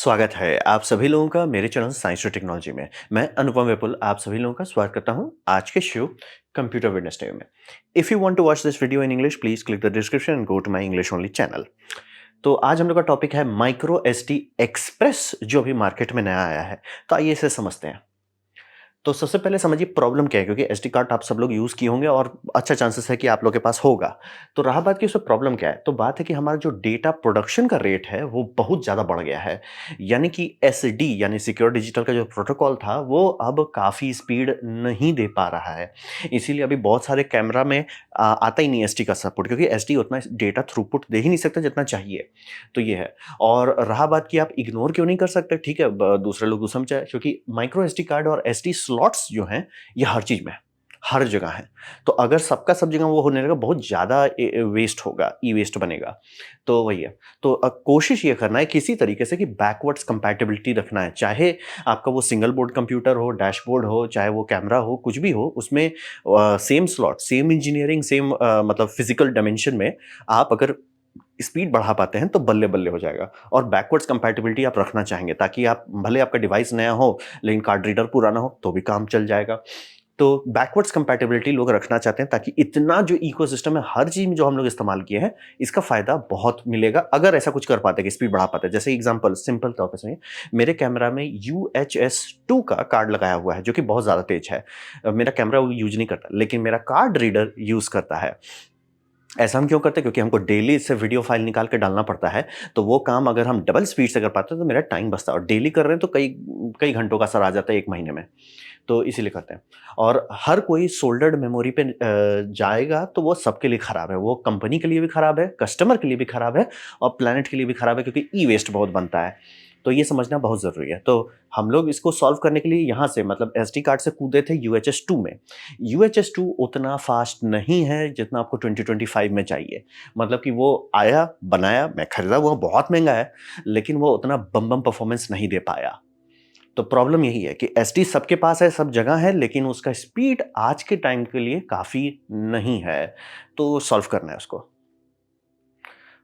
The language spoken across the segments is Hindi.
स्वागत है आप सभी लोगों का मेरे चैनल साइंस और टेक्नोलॉजी में। मैं अनुपम विपुल आप सभी लोगों का स्वागत करता हूं आज के शो कंप्यूटर वेडनेसडे में। If you want to watch this video in English please click the description and go to my English only channel. तो आज हम लोग का टॉपिक है माइक्रो एसडी एक्सप्रेस जो अभी मार्केट में नया आया है। तो आइए इसे समझते हैं। तो सबसे पहले समझिए प्रॉब्लम क्या है, क्योंकि एसडी कार्ड आप सब लोग यूज़ किए होंगे और अच्छा चांसेस है कि आप लोग के पास होगा। तो रहा बात कि उसमें प्रॉब्लम क्या है, तो बात है कि हमारा जो डेटा प्रोडक्शन का रेट है वो बहुत ज़्यादा बढ़ गया है। यानी कि एसडी यानी सिक्योर डिजिटल का जो प्रोटोकॉल था वो अब काफ़ी स्पीड नहीं दे पा रहा है। इसीलिए अभी बहुत सारे कैमरा में आता ही नहीं एसडी का सपोर्ट, क्योंकि एसडी उतना डेटा थ्रूपुट दे ही नहीं सकता जितना चाहिए। तो ये है। और रहा बात कि आप इग्नोर क्यों नहीं कर सकते, ठीक है, दूसरे लोग समझ जाए, क्योंकि माइक्रो एसडी कार्ड और एसडी स्लॉट्स जो हैं ये हर चीज में है, हर जगह है। तो अगर सबका सब जगह वो होने लगा बहुत ज्यादा वेस्ट होगा, ई वेस्ट बनेगा। तो वही है। तो कोशिश ये करना है किसी तरीके से कि बैकवर्ड्स कंपैटिबिलिटी रखना है, चाहे आपका वो सिंगल बोर्ड कंप्यूटर हो, डैशबोर्ड हो, चाहे वो कैमरा हो, कुछ भी हो, उसमें same slot, same engineering, same मतलब फिजिकल डायमेंशन में आप अगर स्पीड बढ़ा पाते हैं तो बल्ले बल्ले हो जाएगा। और बैकवर्ड्स कंपैटिबिलिटी आप रखना चाहेंगे ताकि आप भले आपका डिवाइस नया हो लेकिन कार्ड रीडर पुराना हो तो भी काम चल जाएगा। तो बैकवर्ड्स कंपैटिबिलिटी लोग रखना चाहते हैं ताकि इतना जो इकोसिस्टम है हर चीज में जो हम लोग इस्तेमाल किए हैं इसका फायदा बहुत मिलेगा अगर ऐसा कुछ कर पाते हैं कि स्पीड बढ़ा पाते हैं। जैसे एग्जांपल सिंपल तौर पे सुनिए, मेरे कैमरा में UHS-2 का कार्ड लगाया हुआ है जो कि बहुत ज्यादा तेज है। मेरा कैमरा वो यूज नहीं करता लेकिन मेरा कार्ड रीडर यूज करता है। ऐसा हम क्यों करते हैं? क्योंकि हमको डेली इससे वीडियो फाइल निकाल के डालना पड़ता है। तो वो काम अगर हम डबल स्पीड से कर पाते हैं तो मेरा टाइम बचता है, और डेली कर रहे हैं तो कई कई घंटों का असर आ जाता है एक महीने में। तो इसीलिए करते हैं। और हर कोई सोल्डर्ड मेमोरी पे जाएगा तो वो सबके लिए खराब है, वो कंपनी के लिए भी खराब है, कस्टमर के लिए भी खराब है और प्लेनेट के लिए भी खराब है, क्योंकि ई वेस्ट बहुत बनता है। तो ये समझना बहुत ज़रूरी है। तो हम लोग इसको सॉल्व करने के लिए यहाँ से मतलब एसडी कार्ड से कूदे थे UHS-2 में। UHS-2 उतना फास्ट नहीं है जितना आपको 2025 में चाहिए। मतलब कि वो आया, बनाया, मैं खरीदा, वो बहुत महँगा है, लेकिन वो उतना बम बम परफॉर्मेंस नहीं दे पाया। तो प्रॉब्लम यही है कि एसडी सबके पास है, सब जगह है, लेकिन उसका स्पीड आज के टाइम के लिए काफ़ी नहीं है। तो सॉल्व करना है उसको।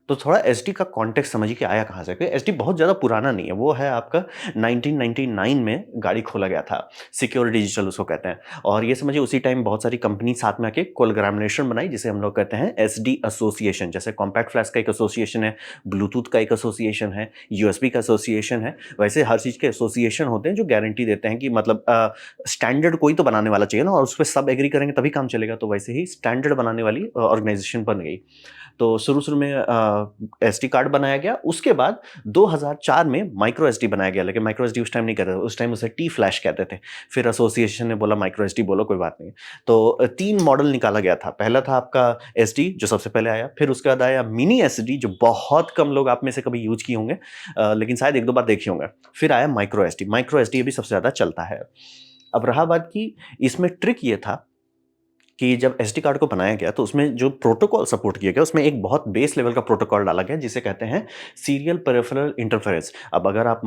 तो थोड़ा एसडी का कॉन्टेक्स्ट समझिए कि आया कहाँ से, क्योंकि एसडी बहुत ज़्यादा पुराना नहीं है, वो है आपका 1999 में गाड़ी खोला गया था, सिक्योर डिजिटल उसको कहते हैं। और ये समझिए उसी टाइम बहुत सारी कंपनी साथ में आके कोलैबोरेशन बनाई जिसे हम लोग कहते हैं एसडी एसोसिएशन। जैसे कॉम्पैक्ट फ्लैश का एक एसोसिएशन है, ब्लूटूथ का एक एसोसिएशन है, यूएसबी का एसोसिएशन है। वैसे हर चीज़ के एसोसिएशन होते हैं जो गारंटी देते हैं कि मतलब स्टैंडर्ड कोई तो बनाने वाला चाहिए ना, और उस पर सब एग्री करेंगे तभी काम चलेगा। तो वैसे ही स्टैंडर्ड बनाने वाली ऑर्गेनाइजेशन बन गई। तो शुरू-शुरू में एसडी कार्ड बनाया गया, उसके बाद 2004 में माइक्रो एसडी बनाया गया, लेकिन माइक्रो एसडी उस टाइम नहीं कहते थे, उस टाइम उसे टी फ्लैश कहते थे। फिर एसोसिएशन ने बोला माइक्रो एसडी बोलो, कोई बात नहीं। तो 3 मॉडल निकाला गया था। पहला था आपका एसडी जो सबसे पहले आया, फिर उसके बाद आया मिनी एसडी जो बहुत कम लोग आप में से कभी यूज़ किए होंगे, लेकिन शायद 1-2 बार देखे होंगे। फिर आया माइक्रो एसडी अभी सबसे ज़्यादा चलता है। अब रहा बात कि इसमें ट्रिक ये था कि जब एसडी कार्ड को बनाया गया तो उसमें जो प्रोटोकॉल सपोर्ट किया गया उसमें एक बहुत बेस लेवल का प्रोटोकॉल डाला गया जिसे कहते हैं सीरियल पेरिफेरल इंटरफेरेंस। अब अगर आप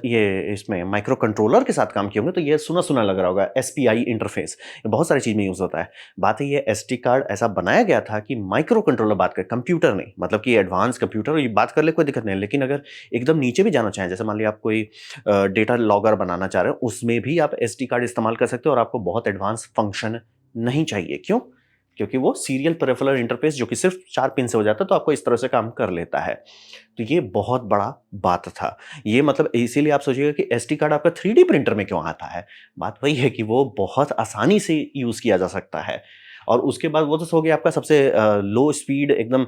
ये इसमें माइक्रो कंट्रोलर के साथ काम किए होंगे तो ये सुना सुना लग रहा होगा, एसपीआई इंटरफेस, ये बहुत सारी चीज में यूज होता है। बात है ये एसडी कार्ड ऐसा बनाया गया था कि माइक्रो कंट्रोलर बात करे, कंप्यूटर नहीं, मतलब कि एडवांस कंप्यूटर ये बात कर ले कोई दिक्कत नहीं है, लेकिन अगर एकदम नीचे भी जाना चाहें, जैसे मान लिया आप कोई डेटा लॉगर बनाना चाह रहे हो, उसमें भी आप एसडी कार्ड इस्तेमाल कर सकते हो और आपको बहुत एडवांस फंक्शन नहीं चाहिए। क्यों? क्योंकि वो सीरियल पेरिफेरल इंटरफेस जो कि सिर्फ 4 पिन से हो जाता है तो आपको इस तरह से काम कर लेता है। तो ये बहुत बड़ा बात था। ये मतलब इसीलिए आप सोचिएगा कि एसडी कार्ड आपका 3D प्रिंटर में क्यों आता है? बात वही है कि वो बहुत आसानी से यूज़ किया जा सकता है। और उसके बाद वो तो हो गया आपका सबसे लो स्पीड एकदम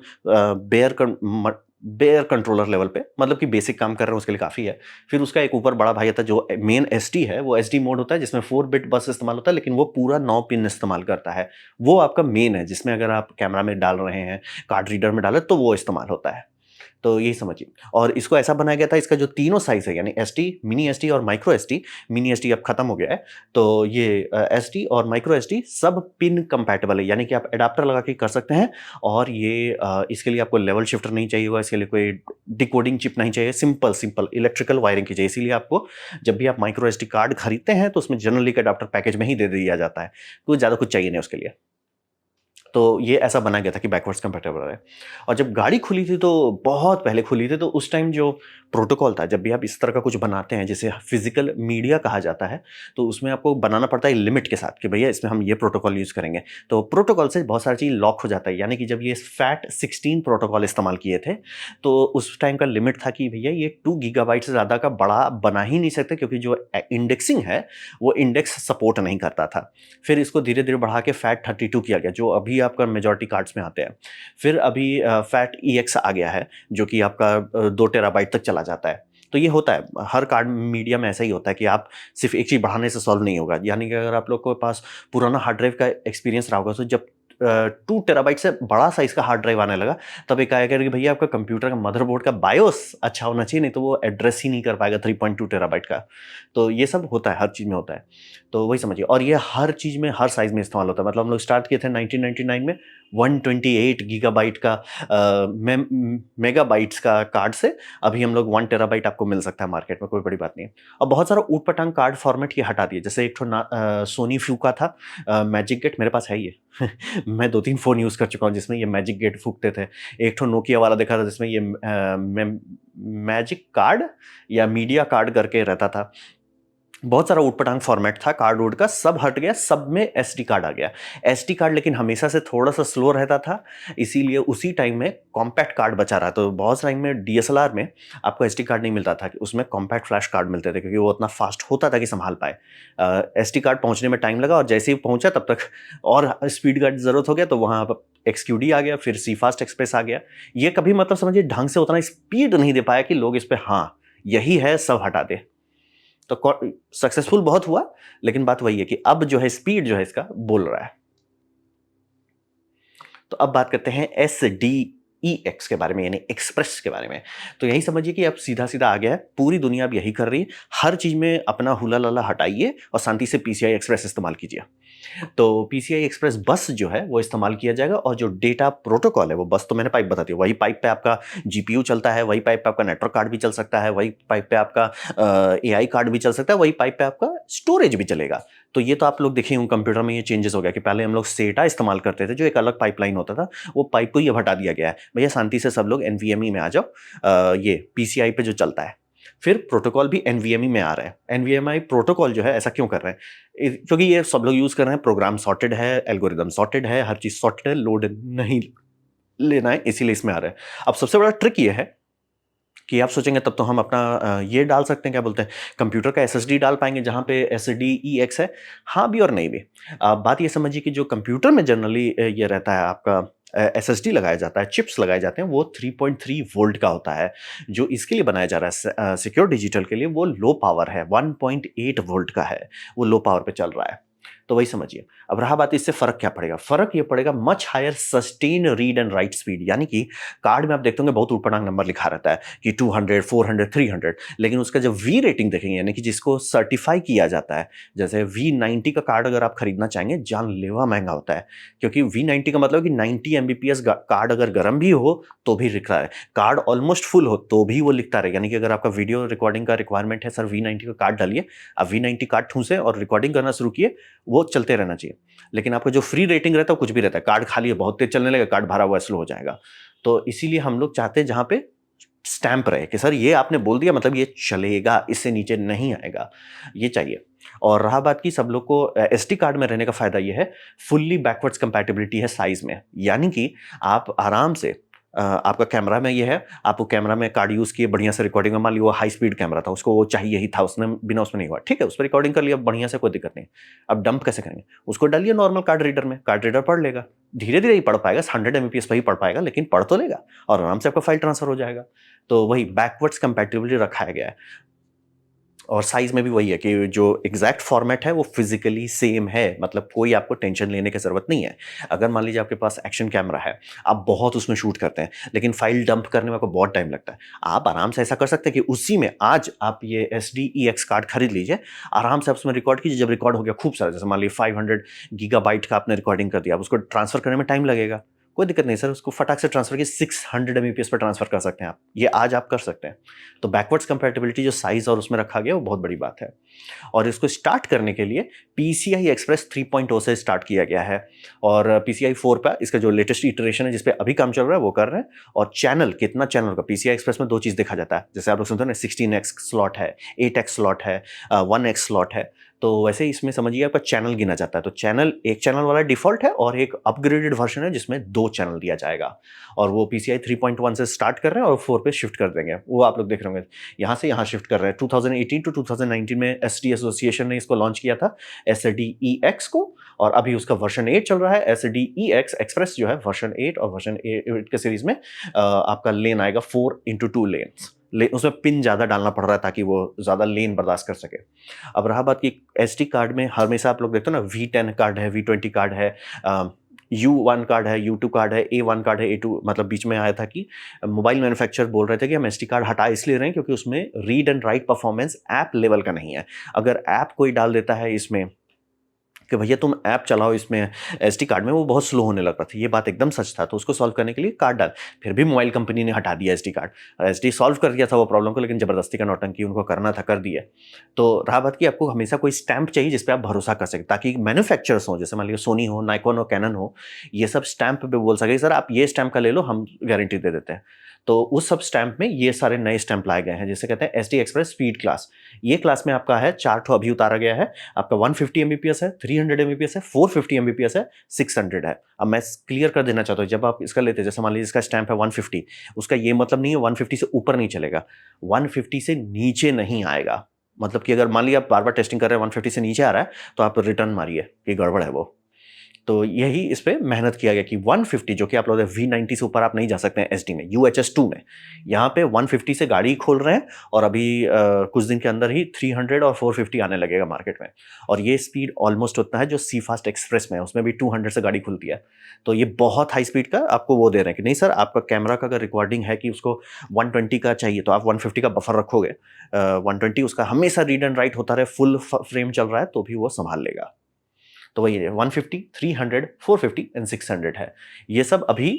बेयर कंट्रोलर लेवल पे, मतलब कि बेसिक काम कर रहे हैं उसके लिए काफ़ी है। फिर उसका एक ऊपर बड़ा भाई आता है जो मेन एसडी है, वो एसडी मोड होता है जिसमें 4 बिट बस इस्तेमाल होता है, लेकिन वो पूरा 9 पिन इस्तेमाल करता है। वो आपका मेन है जिसमें अगर आप कैमरा में डाल रहे हैं, कार्ड रीडर में डालें तो वो इस्तेमाल होता है। तो यही समझिए। और इसको ऐसा बनाया गया था, इसका जो तीनों साइज़ है यानी एसडी, मिनी एसडी और माइक्रो एसडी, मिनी एसडी अब खत्म हो गया है। तो ये एसडी और माइक्रो एसडी सब पिन कंपैटिबल है, यानी कि आप एडाप्टर लगा के कर सकते हैं। और ये इसके लिए आपको लेवल शिफ्टर नहीं चाहिए होगा, इसके लिए कोई डिकोडिंग चिप नहीं चाहिए, सिंपल सिंपल इलेक्ट्रिकल वायरिंग की चाहिए। इसीलिए आपको जब भी आप माइक्रो एसडी कार्ड खरीदते हैं तो उसमें जनरली एक एडाप्टर पैकेज में ही दे दिया जाता है, तो ज़्यादा कुछ चाहिए नहीं उसके लिए। तो ये ऐसा बना गया था कि बैकवर्ड्स कंपैटिबल रहे। और जब गाड़ी खुली थी तो बहुत पहले खुली थी, तो उस टाइम जो प्रोटोकॉल था, जब भी आप इस तरह का कुछ बनाते हैं जिसे फिजिकल मीडिया कहा जाता है, तो उसमें आपको बनाना पड़ता है लिमिट के साथ कि भैया इसमें हम ये प्रोटोकॉल यूज़ करेंगे। तो प्रोटोकॉल से बहुत सारी चीज़ लॉक हो जाता है, यानी कि जब ये फैट 16 प्रोटोकॉल इस्तेमाल किए थे, तो उस टाइम का लिमिट था कि भैया ये 2 गीगाबाइट से ज़्यादा का बड़ा बना ही नहीं सकते, क्योंकि जो इंडेक्सिंग है वो इंडेक्स सपोर्ट नहीं करता था। फिर इसको धीरे धीरे बढ़ा के फैट 32 किया गया, जो अभी आपका मेजॉरिटी कार्ड्स में आते हैं। फिर अभी फैट EX आ गया है, जो कि आपका 2 टेराबाइट तक चला जाता है। तो ये होता है, हर कार्ड मीडिया में ऐसा ही होता है कि आप सिर्फ एक चीज़ बढ़ाने से सॉल्व नहीं होगा। यानी कि अगर आप लोग के पास पुराना हार्ड ड्राइव का एक्सपीरियंस रहा होगा, तो जब 2 टेराबाइट से बड़ा साइज का हार्ड ड्राइव आने लगा, तब एक आया कि भैया आपका कंप्यूटर का मदरबोर्ड का बायोस अच्छा होना चाहिए, नहीं तो वो एड्रेस ही नहीं कर पाएगा 3.2 टेराबाइट का। तो ये सब होता है, हर चीज़ में होता है। तो वही समझिए, और ये हर चीज़ में, हर साइज़ में इस्तेमाल होता है। मतलब हम लोग स्टार्ट किए थे 1999 में 128 गीगाबाइट का मेगाबाइट्स का कार्ड से। अभी हम लोग 1 टेराबाइट आपको मिल सकता है मार्केट में, कोई बड़ी बात नहीं है। और बहुत सारा ऊट-पटांग कार्ड फॉर्मेट ये हटा दिए। जैसे एक ठो सोनी फ्यूका था, मैजिक गेट मेरे पास है ये। मैं 2-3 फ़ोन यूज़ कर चुका हूँ जिसमें ये मैजिक गेट फूँकते थे। एक ठो नोकिया वाला देखा था जिसमें ये मैजिक कार्ड या मीडिया कार्ड करके रहता था। बहुत सारा ऊट-पटांग फॉर्मेट था कार्ड वूड का, सब हट गया, सब में एसडी कार्ड आ गया। एसडी कार्ड लेकिन हमेशा से थोड़ा-सा स्लो रहता था, इसीलिए उसी टाइम में कॉम्पैक्ट कार्ड बचा रहा। तो बहुत टाइम में डीएसएलआर में आपको एसडी कार्ड नहीं मिलता था, कि उसमें कॉम्पैक्ट फ्लैश कार्ड मिलते थे, क्योंकि वो उतना फास्ट होता था कि संभाल पाए। एसडी कार्ड पहुँचने में टाइम लगा, और जैसे ही पहुँचा तब तक और स्पीड का ज़रूरत हो गया, तो वहाँ पर एक्सक्यूडी आ गया, फिर सी फास्ट एक्सप्रेस आ गया। ये कभी मतलब समझिए ढंग से उतना स्पीड नहीं दे पाया कि लोग इस पे हाँ, यही है सब हटा दे। तो सक्सेसफुल बहुत हुआ, लेकिन बात वही है कि अब जो है स्पीड जो है इसका बोल रहा है। तो अब बात करते हैं SDEX के बारे में, यानी एक्सप्रेस के बारे में। तो यही समझिए कि अब सीधा-सीधा आ गया है, पूरी दुनिया अब यही कर रही है। हर चीज़ में अपना हुला-लला हटाइए और शांति से PCI एक्सप्रेस इस्तेमाल कीजिए। तो PCI एक्सप्रेस बस जो है वो इस्तेमाल किया जाएगा, और जो डेटा प्रोटोकॉल है वो बस तो मैंने पाइप बता दी, वही पाइप पे आपका GPU चलता है, वही पाइप पे आपका नेटवर्क कार्ड भी चल सकता है, वही पाइप पे आपका AI कार्ड भी चल सकता है, वही पाइप पे आपका स्टोरेज भी चलेगा। तो ये तो आप लोग देखे होंगे कंप्यूटर में ये चेंजेस हो गया कि पहले हम लोग SATA इस्तेमाल करते थे, जो एक अलग पाइपलाइन होता था, वो पाइप को ही अब हटा दिया गया है। भैया शांति से सब लोग NVMe में आ जाओ, ये PCI पे जो चलता है। फिर प्रोटोकॉल भी NVMe में आ रहा है। NVMe प्रोटोकॉल जो है ऐसा क्यों कर रहे हैं? क्योंकि ये सब लोग यूज़ कर रहे हैं, प्रोग्राम सॉर्टेड है, एल्गोरिदम सॉर्टेड है, हर चीज़ सॉर्टेड है, लोड नहीं लेना है, इसीलिए इसमें आ रहा है। अब सबसे बड़ा ट्रिक ये है कि आप सोचेंगे तब तो हम अपना ये डाल सकते हैं, क्या बोलते हैं, कंप्यूटर का SSD डाल पाएँगे जहाँ पे SDEX है। हाँ भी और नहीं भी। बात ये समझिए कि जो कंप्यूटर में जनरली ये रहता है आपका SSD लगाया जाता है, चिप्स लगाए जाते हैं, वो 3.3 वोल्ट का होता है। जो इसके लिए बनाया जा रहा है सिक्योर डिजिटल के लिए, वो लो पावर है, 1.8 वोल्ट का है, वो लो पावर पे चल रहा है। तो वही समझिए। अब रहा बात इससे फ़र्क क्या पड़ेगा? फ़र्क ये पड़ेगा much higher sustain read and write speed, यानी कि कार्ड में आप देखते होंगे बहुत ऊट-पटांग नंबर लिखा रहता है कि 200, 400, 300, लेकिन उसका जब वी रेटिंग देखेंगे, यानी कि जिसको सर्टिफ़ाई किया जाता है, जैसे V90 का कार्ड अगर आप खरीदना चाहेंगे, जानलेवा महँगा होता है। क्योंकि V90 का मतलब कि 90 एमबीपीएस कार्ड अगर गर्म भी हो, तो भी लिख रहा है। कार्ड ऑलमोस्ट फुल हो, तो भी वो लिखता रहे। यानी कि अगर आपका वीडियो रिकॉर्डिंग का रिक्वायरमेंट है, सर V90 का कार्ड डालिए, आप V90 कार्ड ठूँसे और रिकॉर्डिंग करना शुरू किए, वो चलते रहना चाहिए। लेकिन आपका जो फ्री रेटिंग रहता है वो कुछ भी रहता है, कार्ड खाली है, बहुत तेज चलने लगेगा, कार्ड भरा हुआ है, स्लो हो जाएगा। तो इसीलिए हम लोग चाहते हैं जहाँ पे स्टैंप रहे कि सर ये आपने बोल दिया मतलब ये चलेगा, इससे नीचे नहीं आएगा, ये चाहिए। और रहा बात कि सब लोग को SD कार्ड में रहने का फ़ायदा ये है, फुल्ली बैकवर्ड्स कंपैटिबिलिटी है साइज़ में। यानी कि आप आराम से आपका कैमरा में ये है, आप वो कैमरा में कार्ड यूज़ किए, बढ़िया से रिकॉर्डिंग में, मान लीजिए वो हाई स्पीड कैमरा था, उसको वो चाहिए ही था, उसने बिना उसमें नहीं हुआ, ठीक है, उस पर रिकॉर्डिंग कर लिया बढ़िया से, कोई दिक्कत नहीं। अब डंप कैसे करेंगे? उसको डालिए नॉर्मल कार्ड रीडर में, कार्ड रीडर पढ़ लेगा, धीरे-धीरे ही पढ़ पाएगा, 100 एमबीपीएस पे ही पढ़ पाएगा, लेकिन पढ़ तो लेगा और आराम से आपका फाइल ट्रांसफर हो जाएगा। तो वही बैकवर्ड्स कंपैटिबिलिटी रखाया गया है। और साइज़ में भी वही है कि जो एग्जैक्ट फॉर्मेट है वो फिजिकली सेम है, मतलब कोई आपको टेंशन लेने की ज़रूरत नहीं है। अगर मान लीजिए आपके पास एक्शन कैमरा है, आप बहुत उसमें शूट करते हैं, लेकिन फाइल डंप करने में आपको बहुत टाइम लगता है। आप आराम से ऐसा कर सकते हैं कि उसी में आज आप ये SDEX कार्ड खरीद लीजिए, आराम से आप उसमें रिकॉर्ड कीजिए, जब रिकॉर्ड हो गया खूब सारा, जैसे मान लीजिए 500 गीगाबाइट का आपने रिकॉर्डिंग कर दिया, अब उसको ट्रांसफ़र करने में टाइम लगेगा। कोई दिक्कत नहीं सर, उसको फटाक से ट्रांसफर की 600 एमबीपीएस पर ट्रांसफर कर सकते हैं आप, ये आज आप कर सकते हैं। तो बैकवर्ड्स कंपैटिबिलिटी जो साइज और उसमें रखा गया वो बहुत बड़ी बात है। और इसको स्टार्ट करने के लिए पीसीआई एक्सप्रेस 3.0 से स्टार्ट किया गया है, और पीसीआई 4 पे इसका जो लेटेस्ट इटरेशन है जिस पे अभी काम चल रहा है वो कर रहे हैं। और चैनल कितना चैनल का, पीसीआई एक्सप्रेस में 2 चीज़ देखा जाता है, जैसे आप लोग सुनते हैं ना 16x स्लॉट है, 8x स्लॉट है, 1x स्लॉट है, तो वैसे ही इसमें समझिए आपका चैनल गिना जाता है। तो चैनल, एक चैनल वाला डिफॉल्ट है और एक अपग्रेडेड वर्जन है जिसमें 2 चैनल दिया जाएगा, और वो पीसीआई 3.1 से स्टार्ट कर रहे हैं और 4 पे शिफ्ट कर देंगे। वो आप लोग देख रहे होंगे यहाँ से यहाँ शिफ्ट कर रहे हैं। 2018 टू 2019 में एसडी एसोसिएशन ने इसको लॉन्च किया था, एसडीईएक्स को, और अभी उसका वर्जन 8 चल रहा है। एसडीईएक्स एक्सप्रेस जो है वर्जन 8, और वर्जन 8 के सीरीज में आपका लेन आएगा 4x2 लेन्स, उसमें पिन ज़्यादा डालना पड़ रहा है ताकि वो ज़्यादा लेन बर्दाश्त कर सके। अब रहा बात कि एसडी कार्ड में हमेशा आप लोग देखते हो ना, V10 कार्ड है, V20 कार्ड है, U1 कार्ड है, U2 कार्ड है, A1 कार्ड है, A2, मतलब बीच में आया था कि मोबाइल मैन्युफैक्चरर बोल रहे थे कि हम एसडी कार्ड हटा इसलिए रहे हैं क्योंकि उसमें read and right performance app level का नहीं है। अगर ऐप कोई डाल देता है इसमें कि भैया तुम ऐप चलाओ इसमें एसडी कार्ड में, वो बहुत स्लो होने लगा था, ये बात एकदम सच था। तो उसको सॉल्व करने के लिए कार्ड डाल, फिर भी मोबाइल कंपनी ने हटा दिया एसडी कार्ड। एसडी सॉल्व कर दिया था वो प्रॉब्लम को, लेकिन जबरदस्ती का नौटंकी उनको करना था, कर दिया। तो रहा बात कि आपको हमेशा कोई स्टैंप चाहिए जिस पे आप भरोसा कर सकें, ताकि मैन्युफैक्चरर्स हो, जैसे मान लीजिए सोनी हो, नाइकॉन हो, कैनन हो, ये सब स्टैंप पे बोल सके सर आप ये स्टैंप का ले लो, हम गारंटी दे देते हैं। तो उस सब स्टैंप में ये सारे नए स्टैंप लाए गए हैं, जिसे कहते हैं एसडी एक्सप्रेस स्पीड क्लास। ये क्लास में आपका है 4 ठो अभी उतारा गया है। आपका 150 एमबीपीएस है, 300 एमबीपीएस है, 450 एमबीपीएस है, 600 है। अब मैं क्लियर कर देना चाहता हूँ, जब आप इसका लेते हैं, जैसे मान लीजिए इसका स्टैंप है 150, उसका ये मतलब नहीं है 150 से ऊपर नहीं चलेगा, 150 से नीचे नहीं आएगा। मतलब कि अगर मान लीजिए आप बार बार टेस्टिंग कर रहे हैं, 150 से नीचे आ रहा है, तो आप रिटर्न मारिए कि गड़बड़ है वो। तो यही इस पे मेहनत किया गया कि 150, जो कि आप लोग V90 से ऊपर आप नहीं जा सकते हैं एसडी में, UHS-2 में, यहाँ पे 150 से गाड़ी खोल रहे हैं, और अभी कुछ दिन के अंदर ही 300 और 450 आने लगेगा मार्केट में। और ये स्पीड ऑलमोस्ट उतना है जो सी फास्ट एक्सप्रेस में है, उसमें भी 200 से गाड़ी खुलती है। तो ये बहुत हाई स्पीड का आपको वो दे रहे हैं कि नहीं सर, आपका कैमरा का अगर रिकॉर्डिंग है कि उसको 120 का चाहिए, तो आप 150 का बफर रखोगे, 120 उसका हमेशा रीड एंड राइट होता रहे, फुल फ्रेम चल रहा है तो भी वो संभाल लेगा। तो वही है 150, 300, 450 एंड 600 है। ये सब अभी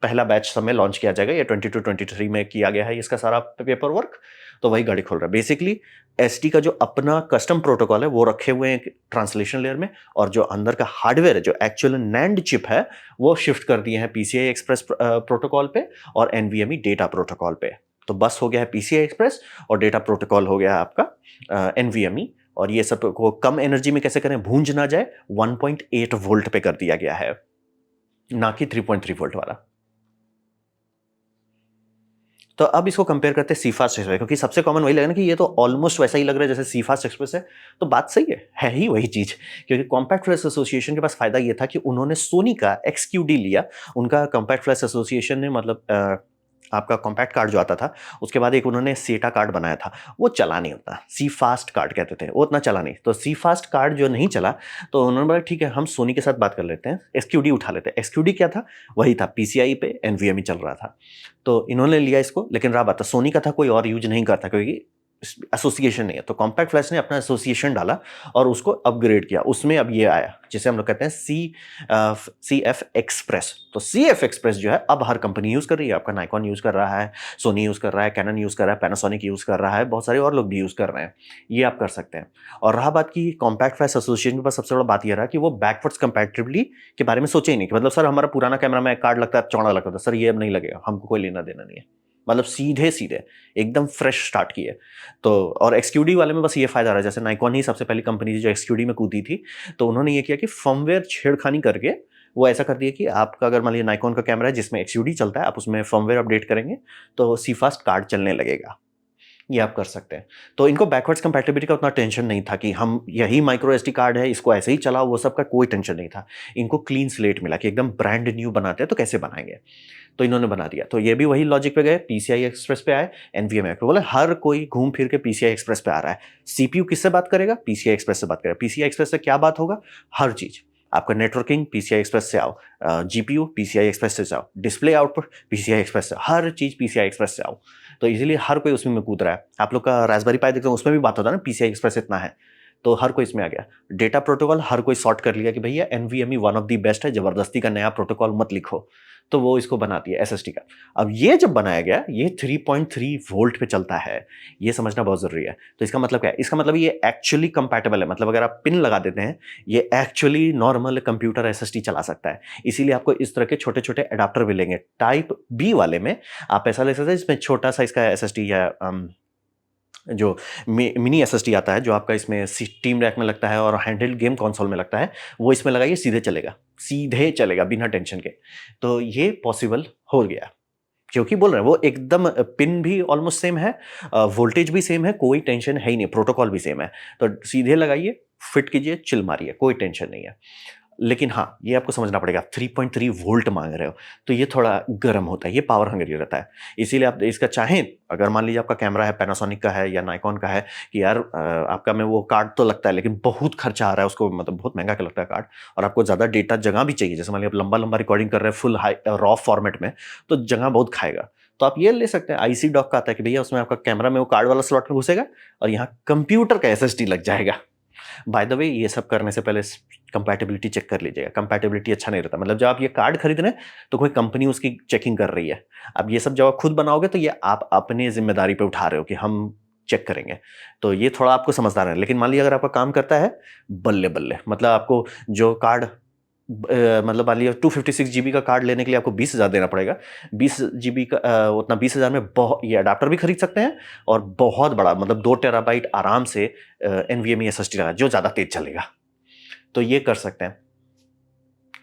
पहला बैच समय लॉन्च किया जाएगा, ये 22-23 में किया गया है इसका सारा पेपर वर्क। तो वही गाड़ी खोल रहा है। बेसिकली एसडी का जो अपना कस्टम प्रोटोकॉल है वो रखे हुए हैं ट्रांसलेशन लेयर में, और जो अंदर का हार्डवेयर है, जो एक्चुअल नैंड चिप है, वो शिफ्ट कर दिए हैं पीसीआई एक्सप्रेस प्रोटोकॉल पे और एनवीएमई डेटा प्रोटोकॉल पे। तो बस हो गया है पीसीआई एक्सप्रेस, और डेटा प्रोटोकॉल हो गया है आपका एनवीएमई। और ये सब को कम एनर्जी में कैसे करें, भूंज ना जाए, 1.8 वोल्ट पे कर दिया गया है, ना कि 3.3 वोल्ट वाला। तो अब इसको कंपेयर करते हैं सी फास्ट एक्सप्रेस, क्योंकि सबसे कॉमन वही लगा ना कि ये तो ऑलमोस्ट वैसा ही लग रहा है जैसे सी फास्ट एक्सप्रेस है। तो बात सही है ही वही चीज। क्योंकि कॉम्पैक्ट फ्लैश एसोसिएशन के पास फायदा ये था कि उन्होंने सोनी का XQD लिया। उनका कॉम्पैक्ट फ्लैश एसोसिएशन ने, मतलब आपका कॉम्पैक्ट कार्ड जो आता था, उसके बाद एक उन्होंने सेटा कार्ड बनाया था, वो चला नहीं होता, सी फास्ट कार्ड कहते थे, वो उतना चला नहीं। तो सी फास्ट कार्ड जो नहीं चला, तो उन्होंने बोला ठीक है हम सोनी के साथ बात कर लेते हैं, XQD उठा लेते हैं। XQD क्या था, वही था पीसीआई पे एनवीएमई चल रहा था, तो इन्होंने लिया इसको। लेकिन रहा बात था सोनी का था, कोई और यूज नहीं करता क्योंकि एसोसिएशन नहीं है। तो कॉम्पैक्ट फ्लैश ने अपना एसोसिएशन डाला और उसको अपग्रेड किया, उसमें अब ये आया जिसे हम लोग कहते हैं सी एफ एक्सप्रेस। तो सी एफ एक्सप्रेस जो है अब हर कंपनी यूज कर रही है। आपका नाइकॉन यूज कर रहा है, सोनी यूज कर रहा है, कैनन यूज कर रहा है, पैनासोनिक यूज कर रहा है, बहुत सारे और लोग भी यूज कर रहे हैं। ये आप कर सकते हैं। और रहा बात की कॉम्पैक्ट फ्लैश एसोसिएशन के पास सबसे बड़ा बात यह रहा कि वो बैकवर्ड्स कंपैटिबिलिटी के बारे में सोचे ही नहीं कि मतलब सर हमारा पुराना कैमरा में कार्ड लगता है, चौड़ा लगता था, सर ये अब नहीं लगेगा, हमको कोई लेना देना नहीं है। मतलब सीधे सीधे एकदम फ्रेश स्टार्ट किए। तो और XQD वाले में बस ये फायदा रहा, जैसे नाइकॉन ही सबसे पहली कंपनी थी जो XQD में कूदी थी, तो उन्होंने ये किया कि फर्मवेयर छेड़खानी करके वो ऐसा कर दिया कि आपका अगर मान लीजिए नाइकॉन का कैमरा है जिसमें XQD चलता है, आप उसमें फर्मवेयर अपडेट करेंगे तो सी फास्ट कार्ड चलने लगेगा। ये आप कर सकते हैं। तो इनको बैकवर्ड्स कंपैटिबिलिटी का उतना टेंशन नहीं था कि हम यही माइक्रो एसडी कार्ड है इसको ऐसे ही चलाओ, वो सब का कोई टेंशन नहीं था। इनको क्लीन स्लेट मिला कि एकदम ब्रांड न्यू बनाते हैं तो कैसे बनाएंगे, तो इन्होंने बना दिया। तो ये भी वही लॉजिक पे गए, पीसीआई एक्सप्रेस पे आए, एनवीएमई पे बोले हर कोई घूम फिर के पीसीआई एक्सप्रेस पे आ रहा है। सीपीयू किससे बात करेगा, पीसीआई एक्सप्रेस से बात करेगा। पीसीआई एक्सप्रेस से क्या बात होगा, हर चीज। आपका नेटवर्किंग पीसीआई एक्सप्रेस से आओ, जीपीयू पीसीआई एक्सप्रेस से जाओ, डिस्प्ले आउटपुट पीसीआई एक्सप्रेस से, हर चीज पीसीआई एक्सप्रेस से आओ। तो इजीली हर कोई उसमें में कूद रहा है। आप लोग का रास्पबेरी पाई देखते हो, उसमें भी बात होता है ना, पीसीआई एक्सप्रेस इतना है। तो हर कोई इसमें आ गया। डेटा प्रोटोकॉल हर कोई सॉर्ट कर लिया कि भैया NVMe one of the best है, जबरदस्ती का नया प्रोटोकॉल मत लिखो, तो वो इसको बनाती है एसएसटी का। अब ये जब बनाया गया, ये 3.3 वोल्ट पे चलता है, ये समझना बहुत जरूरी है। तो इसका मतलब क्या है? इसका मतलब ये एक्चुअली कंपैटिबल है, मतलब अगर आप पिन लगा देते हैं, ये एक्चुअली नॉर्मल कंप्यूटर एसएसटी चला सकता है। इसीलिए आपको इस तरह के छोटे छोटे एडाप्टर मिलेंगे। टाइप बी वाले में आप ऐसा ले सकते हैं, इसमें छोटा सा इसका एसएसटी या जो मिनी एसएसडी आता है, जो आपका इसमें टीम रैक में लगता है और हैंडहेल्ड गेम कंसोल में लगता है, वो इसमें लगाइए, सीधे चलेगा बिना टेंशन के। तो ये पॉसिबल हो गया, क्योंकि बोल रहे हैं वो एकदम पिन भी ऑलमोस्ट सेम है, वोल्टेज भी सेम है, कोई टेंशन है ही नहीं, प्रोटोकॉल भी सेम है। तो सीधे लगाइए, फिट कीजिए, चिल मारिए, कोई टेंशन नहीं है। लेकिन हाँ, ये आपको समझना पड़ेगा, 3.3 वोल्ट मांग रहे हो तो ये थोड़ा गर्म होता है, ये पावर हंग्री रहता है। इसीलिए आप इसका चाहें, अगर मान लीजिए आपका कैमरा है, पैनासोनिक का है या नाइकॉन का है, कि यार आपका में वो कार्ड तो लगता है लेकिन बहुत खर्चा आ रहा है उसको, मतलब बहुत महंगा का लगता है कार्ड, और आपको ज़्यादा डेटा जगह भी चाहिए, जैसे मान लीजिए आप लंबा लंबा रिकॉर्डिंग कर रहे हैं फुल हाई रॉ फॉर्मेट में, तो जगह बहुत खाएगा। तो आप ये ले सकते हैं, आईसी डॉक का आता है कि भैया उसमें आपका कैमरा में वो कार्ड वाला स्लॉट में घुसेगा और यहाँ कंप्यूटर का एसएसडी लग जाएगा। बाय द वे, ये सब करने से पहले कंपैटिबिलिटी चेक कर लीजिएगा। कंपैटिबिलिटी अच्छा नहीं रहता, मतलब जब आप ये कार्ड खरीद रहे हैं तो कोई कंपनी उसकी चेकिंग कर रही है। अब ये सब जब आप खुद बनाओगे तो ये आप अपनी जिम्मेदारी पे उठा रहे हो कि हम चेक करेंगे, तो ये थोड़ा आपको समझदार है। लेकिन मान लीजिए अगर आपका काम करता है, बल्ले बल्ले, मतलब आपको जो कार्ड मतलब मान लीजिए 256 जीबी का कार्ड लेने के लिए आपको 20,000 देना पड़ेगा। 20 जीबी का उतना 20,000 में बहुत, ये अडाप्टर भी खरीद सकते हैं और बहुत बड़ा मतलब 2 टेराबाइट आराम से एनवीएमई एसएसडी लगा, जो ज़्यादा तेज चलेगा, तो ये कर सकते हैं।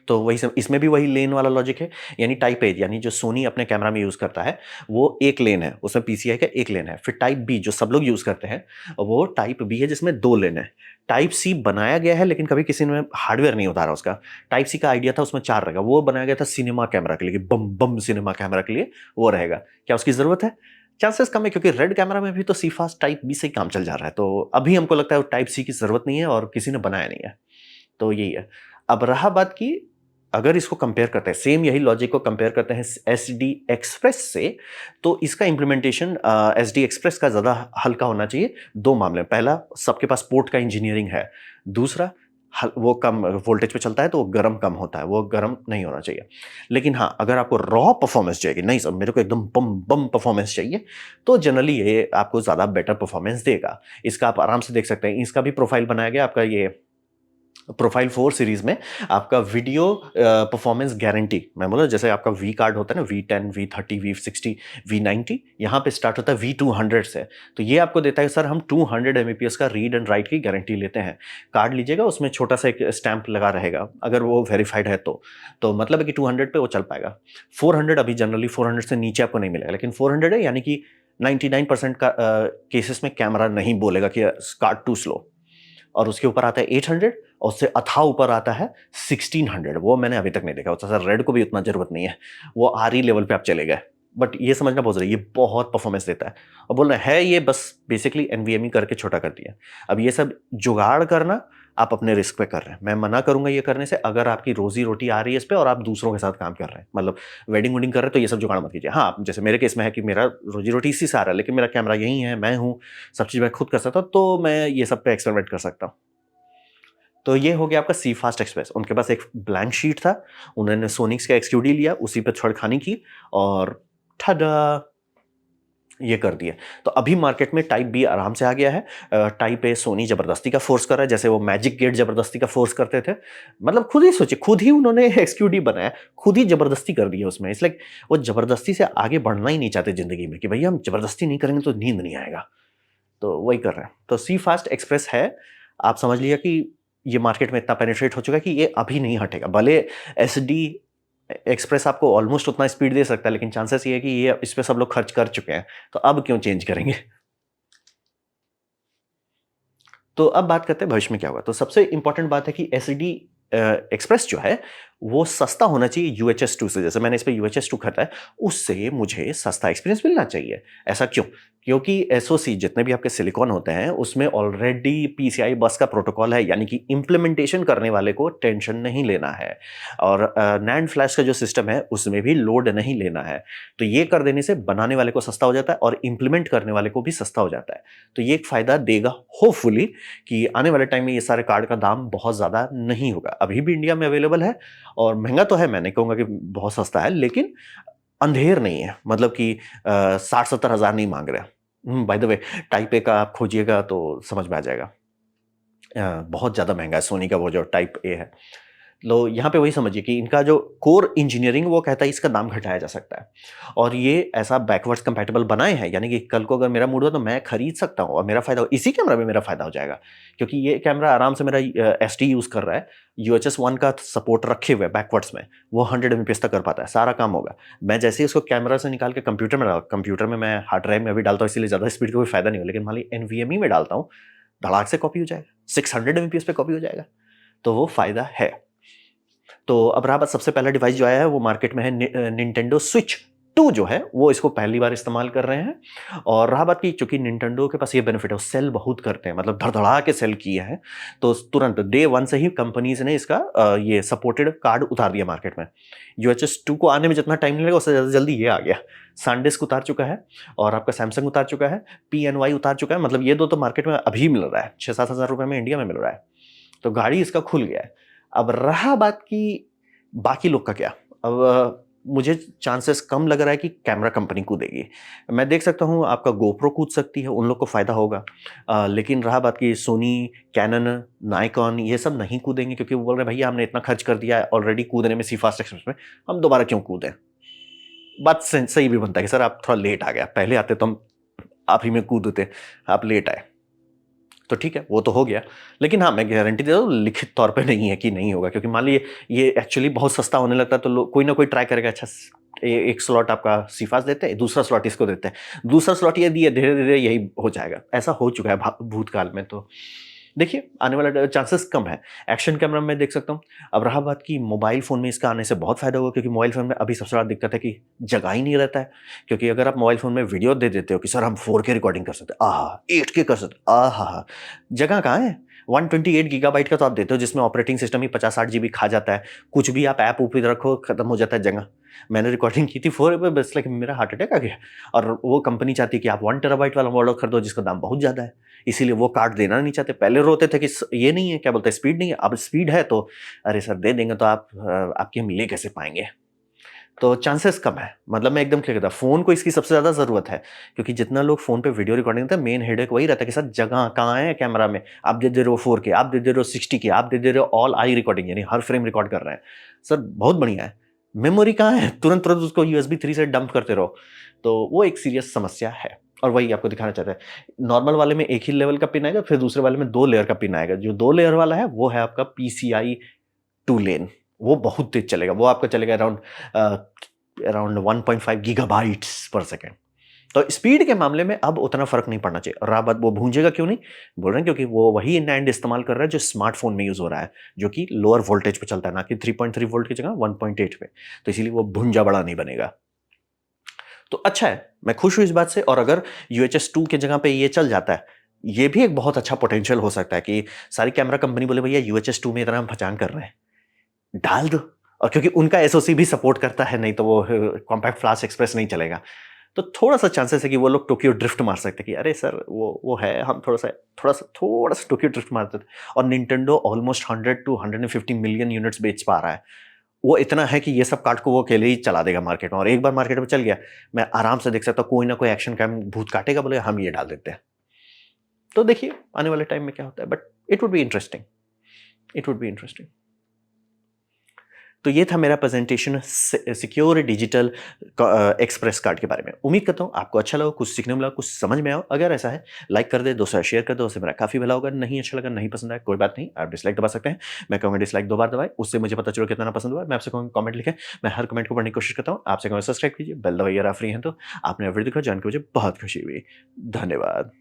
तो वही सब, इसमें भी वही लेन वाला लॉजिक है, यानी टाइप ए, यानी जो सोनी अपने कैमरा में यूज़ करता है वो एक लेन है, उसमें पीसीआई का एक लेन है। फिर टाइप बी जो सब लोग यूज़ करते हैं वो टाइप बी है, जिसमें 2 लेन है। टाइप सी बनाया गया है लेकिन कभी किसी ने हार्डवेयर नहीं उतारा उसका। टाइप सी का आइडिया था उसमें 4 रहेगा, वो बनाया गया था सिनेमा कैमरा के लिए, कि बम बम सिनेमा कैमरा के लिए वो रहेगा। क्या उसकी ज़रूरत है? चांसेस कम है, क्योंकि रेड कैमरा में भी तो सी फास्ट टाइप बी से ही काम चल जा रहा है। तो अभी हमको लगता है टाइप सी की ज़रूरत नहीं है और किसी ने बनाया नहीं है, तो यही है। अब रहा बात की, अगर इसको कंपेयर करते हैं, सेम यही लॉजिक को कंपेयर करते हैं एसडी एक्सप्रेस से, तो इसका इंप्लीमेंटेशन एसडी एक्सप्रेस का ज़्यादा हल्का होना चाहिए 2 मामले में। पहला, सबके पास पोर्ट का इंजीनियरिंग है। दूसरा, वो कम वोल्टेज पे चलता है तो वो गर्म कम होता है, वो गर्म नहीं होना चाहिए। लेकिन हाँ, अगर आपको रॉ परफॉर्मेंस चाहिए, नहीं सर मेरे को एकदम बम बम परफॉर्मेंस चाहिए, तो जनरली ये आपको ज़्यादा बेटर परफॉर्मेंस देगा। इसका आप आराम से देख सकते हैं, इसका भी प्रोफाइल बनाया गया आपका, ये प्रोफाइल 4 सीरीज में आपका वीडियो परफॉर्मेंस गारंटी, मैं बोला जैसे आपका वी कार्ड होता है ना, V10, V30, V60, V90, यहाँ पे स्टार्ट होता है V200 से, तो ये आपको देता है सर हम 200 एमबीपीएस का रीड एंड राइट की गारंटी लेते हैं। कार्ड लीजिएगा, उसमें छोटा सा एक स्टैंप लगा रहेगा, अगर वो वेरीफाइड है तो मतलब है कि 200 पे वो चल पाएगा। 400 अभी जनरली 400 से नीचे आपको नहीं मिलेगा, लेकिन 400 है यानी कि 99% का केसेस में कैमरा नहीं बोलेगा कि कार्ड टू स्लो। और उसके ऊपर आता है 800 और उससे अथा ऊपर आता है 1600, वो मैंने अभी तक नहीं देखा। सर रेड को भी उतना जरूरत नहीं है, वो आरई लेवल पे आप चले गए, बट ये समझना बहुत जरूरी है, ये बहुत परफॉर्मेंस देता है। और बोल रहे हैं ये बस बेसिकली एनवीएमई करके छोटा कर दिया। अब ये सब जुगाड़ करना आप अपने रिस्क पे कर रहे हैं, मैं मना करूंगा ये करने से, अगर आपकी रोजी रोटी आ रही है इस पे और आप दूसरों के साथ काम कर रहे हैं, मतलब वेडिंग वुडिंग कर रहे हैं, तो ये सब जुगाड़ मत कीजिए। हाँ, जैसे मेरे केस में है कि मेरा रोजी रोटी इसी से आ रहा है, लेकिन मेरा कैमरा यही है, मैं हूँ, सब चीज़ मैं खुद कर सकता हूँ, तो मैं ये सब पे एक्सपेरिमेंट कर सकता हूँ। तो ये हो गया आपका सी फास्ट एक्सप्रेस। उनके पास एक ब्लैंक शीट था, उन्होंने सोनिक्स का एक्सक्यूडी लिया, उसी पे छेड़खानी की और ठडा, ये कर दिया। तो अभी मार्केट में टाइप बी आराम से आ गया है। टाइप ए सोनी जबरदस्ती का फोर्स कर रहा है, जैसे वो मैजिक गेट जबरदस्ती का फोर्स करते थे, मतलब खुद ही सोचिए, खुद ही उन्होंने एक्सक्यूडी बनाया, खुद ही जबरदस्ती कर दिया उसमें। इसलिए वो जबरदस्ती से आगे बढ़ना ही नहीं चाहते जिंदगी में, कि भैया हम जबरदस्ती नहीं करेंगे तो नींद नहीं आएगा, तो वही कर रहे हैं। तो सी फास्ट एक्सप्रेस है, आप समझ लिया कि ये मार्केट में इतना पेनिट्रेट हो चुका है कि ये अभी नहीं हटेगा। भले एसडी एक्सप्रेस आपको ऑलमोस्ट उतना स्पीड दे सकता है, लेकिन चांसेस ये है कि ये इस पे सब लोग खर्च कर चुके हैं, तो अब क्यों चेंज करेंगे। तो अब बात करते हैं भविष्य में क्या होगा। तो सबसे इंपॉर्टेंट बात है कि एसडी एक्सप्रेस जो है वो सस्ता होना चाहिए यूएचएस 2 से। जैसे मैंने इस पे यूएचएस 2 खरीदा है, उससे मुझे सस्ता एक्सपीरियंस मिलना चाहिए। ऐसा क्यों? क्योंकि एसओसी जितने भी आपके सिलिकॉन होते हैं, उसमें ऑलरेडी पीसीआई बस का प्रोटोकॉल है, यानी कि इम्प्लीमेंटेशन करने वाले को टेंशन नहीं लेना है। और नैंड फ्लैश का जो सिस्टम है, उसमें भी लोड नहीं लेना है। तो ये कर देने से बनाने वाले को सस्ता हो जाता है और इम्प्लीमेंट करने वाले को भी सस्ता हो जाता है। तो ये एक फ़ायदा देगा होपफुली कि आने वाले टाइम में ये सारे कार्ड का दाम बहुत ज़्यादा नहीं होगा। अभी भी इंडिया में अवेलेबल है और महँगा तो है, मैं नहीं कहूँगा कि बहुत सस्ता है, लेकिन अंधेर नहीं है, मतलब कि 60-70 हज़ार नहीं माँग रहे। By the way, type A का आप खोजिएगा तो समझ में आ जाएगा। बहुत ज़्यादा महँगा है सोनी का वो जो टाइप ए है। लो यहाँ पे वही समझिए कि इनका जो कोर इंजीनियरिंग वो कहता है इसका दाम घटाया जा सकता है। और ये ऐसा बैकवर्ड्स कंपैटिबल बनाए हैं, यानी कि कल को अगर मेरा मूड हुआ तो मैं खरीद सकता हूँ और मेरा फ़ायदा इसी कैमरा में मेरा फ़ायदा हो जाएगा। क्योंकि ये कैमरा आराम से मेरा एसडी यूज़ कर रहा है, यूएचएस 1 का सपोर्ट रखे हुए बैकवर्ड्स में, वो 100 एमबीपीएस तक कर पाता है, सारा काम होगा। मैं जैसे ही उसको कैमरा से निकाल के कंप्यूटर में डाला, कंप्यूटर में मैं हार्ड ड्राइव में अभी डालता हूँ, इसीलिए ज़्यादा स्पीड का कोई फ़ायदा नहीं हो, लेकिन मान लीजिए एनवीएमई में डालता हूँ, धड़ाक से कॉपी हो जाएगा, 600 एमबीपीएस पे कॉपी हो जाएगा। तो वो फ़ायदा है। तो अब रहा बात, सबसे पहला डिवाइस जो आया है वो मार्केट में है निंटेंडो स्विच 2 जो है, वो इसको पहली बार इस्तेमाल कर रहे हैं। और रहा बात कि चूंकि निंटेंडो के पास ये बेनिफिट है, वो सेल बहुत करते हैं, मतलब धड़धड़ा के सेल किए हैं, तो तुरंत डे 1 से ही कंपनीज ने इसका ये सपोर्टेड कार्ड उतार दिया मार्केट में। यूएचएस 2 को आने में जितना टाइम लगेगा उससे ज़्यादा जल्दी ये आ गया। सैनडिस्क उतार चुका है और आपका सैमसंग उतार चुका है, पीएनवाई उतार चुका है, मतलब ये दो तो मार्केट में अभी मिल रहा है, 6-7 हज़ार रुपये में इंडिया में मिल रहा है। तो गाड़ी इसका खुल गया है। अब रहा बात कि बाकी लोग का क्या? अब मुझे चांसेस कम लग रहा है कि कैमरा कंपनी कूदेगी। मैं देख सकता हूँ आपका गोप्रो कूद सकती है, उन लोग को फ़ायदा होगा। लेकिन रहा बात कि सोनी, कैनन, नाइकॉन ये सब नहीं कूदेंगे, क्योंकि वो बोल रहे हैं भैया हमने इतना खर्च कर दिया है ऑलरेडी कूदने में, सी फास्ट एक्सप्रेस में, हम दोबारा क्यों कूदें? बात सही भी बनता है कि सर आप थोड़ा लेट आ गया, पहले आते तो हम आप ही में कूदते, आप लेट आए। तो ठीक है, वो तो हो गया। लेकिन हाँ, मैं गारंटी दे रहा हूँ, लिखित तौर पे नहीं है कि नहीं होगा, क्योंकि मान लीजिए ये एक्चुअली बहुत सस्ता होने लगता है तो लोग कोई ना कोई ट्राई करेगा। अच्छा, एक स्लॉट आपका सीफास देते हैं, दूसरा स्लॉट इसको देते हैं, दूसरा स्लॉट ये दिए, धीरे-धीरे यही हो जाएगा। ऐसा हो चुका है भूतकाल में। तो देखिए, आने वाला चांसेस कम है। एक्शन कैमरा में देख सकता हूँ। अब रहा बात कि मोबाइल फ़ोन में इसका आने से बहुत फ़ायदा होगा, क्योंकि मोबाइल फ़ोन में अभी सबसे बड़ा दिक्कत है कि जगह ही नहीं रहता है। क्योंकि अगर आप मोबाइल फ़ोन में वीडियो दे देते हो कि सर हम 4K रिकॉर्डिंग कर सकते हैं, आहा! 8K कर सकते हैं, आहा! जगह कहाँ है? 128 गीगाबाइट का तो आप देते हो, जिसमें ऑपरेटिंग सिस्टम ही 50-60 जीबी खा जाता है। कुछ भी आप ऐप ऊप ही रखो, खत्म हो जाता है जगह। मैंने रिकॉर्डिंग की थी 4 पे, बस लाइक मेरा हार्ट अटैक आ गया। और वो कंपनी चाहती है कि आप 1 टेराबाइट वाला मॉडल खरीदो, जिसका दाम बहुत ज़्यादा है। इसीलिए वो कार्ड देना नहीं चाहते। पहले रोते थे कि ये नहीं है, क्या बोलते हैं, स्पीड नहीं है। अब स्पीड है तो अरे सर दे देंगे, तो आप आपकी हम ले कैसे पाएँगे? तो चांसेस कम है। मतलब मैं एकदम क्लियर कहता हूँ, फ़ोन को इसकी सबसे ज़्यादा ज़रूरत है, क्योंकि जितना लोग फ़ोन पे वीडियो रिकॉर्डिंग करते हैं, मेन हेडेक वही रहता है कि सर जगह कहाँ है कैमरा में? आप दे रहे हो 4K, आप दे रहे हो 60K, आप दे रहे हो ऑल आई रिकॉर्डिंग, यानी हर फ्रेम रिकॉर्ड कर रहे हैं। सर बहुत बढ़िया है। मेमोरी कहाँ है? तुरंत-तुरंत उसको यूएसबी 3 से डंप करते रहो। तो वो एक सीरियस समस्या है और वही आपको दिखाना चाहता है। नॉर्मल वाले में एक ही लेवल का पिन आएगा, फिर दूसरे वाले में 2 लेयर का पिन आएगा। जो 2 लेयर वाला है, वो है आपका पीसीआई 2 लेन। वो बहुत तेज़ चलेगा। वो आपका चलेगा अराउंड 1.5 गीगाबाइट्स पर सेकंड। तो स्पीड के मामले में अब उतना फ़र्क नहीं पड़ना चाहिए। और रहा बात वो भूंजेगा क्यों नहीं? बोल रहे हैं क्योंकि वो वही NAND इस्तेमाल कर रहा है जो स्मार्टफ़ोन में यूज़ हो रहा है, जो कि लोअर वोल्टेज पे चलता है, ना कि 3.3 वोल्ट की जगह 1.8 पे। तो इसीलिए वो भुंजा बड़ा नहीं बनेगा। तो अच्छा है, मैं खुश हूँ इस बात से। और अगर यूएचएस 2 की जगह पे ये चल जाता है, ये भी एक बहुत अच्छा पोटेंशियल हो सकता है कि सारी कैमरा कंपनी बोले भैया यूएचएस 2 में इतना हम पहचान कर रहे हैं, डाल दो। और क्योंकि उनका एसओसी भी सपोर्ट करता है, नहीं तो वो कॉम्पैक्ट फ्लैश एक्सप्रेस नहीं चलेगा। तो थोड़ा-सा चांसेस है कि वो लोग टोक्यो ड्रिफ्ट मार सकते हैं कि अरे सर वो है, हम थोड़ा-सा टोक्यो ड्रिफ्ट मारते थे। और Nintendo almost 100 to 150 million units बेच पा रहा है। वो इतना है कि ये सब कार्ड को वो अकेले ही चला देगा मार्केट में। और एक बार मार्केट में चल गया, मैं आराम से देख सकता हूँ कोई ना कोई एक्शन कैम भूत काटेगा, बोले हम ये डाल देते हैं। तो देखिए आने वाले टाइम में क्या होता है, but it would be interesting, it would be interesting. तो ये था मेरा presentation secure digital express card के बारे में। उम्मीद करता हूँ आपको अच्छा लगा, कुछ सीखने मिला, कुछ समझ में आया। अगर ऐसा है, लाइक कर दे, दोस्तों शेयर कर दो, उससे मेरा काफ़ी भला होगा। नहीं अच्छा लगा, नहीं पसंद आया, कोई बात नहीं, आप डिसलाइक दबा सकते हैं। मैं कहूँगा डिसलाइक 2 बार दबाएं, उससे मुझे पता चलो कितना पसंद हुआ। मैं आपसे कहूँगा कमेंट लिखें, मैं हर कमेंट को पढ़ने की कोशिश करता हूँ। आपसे कहूँगा सब्सक्राइब कीजिए, बेल दबाइए, आप फ्री हैं तो। आपने वीडियो देखा, जान के मुझे बहुत खुशी हुई। धन्यवाद।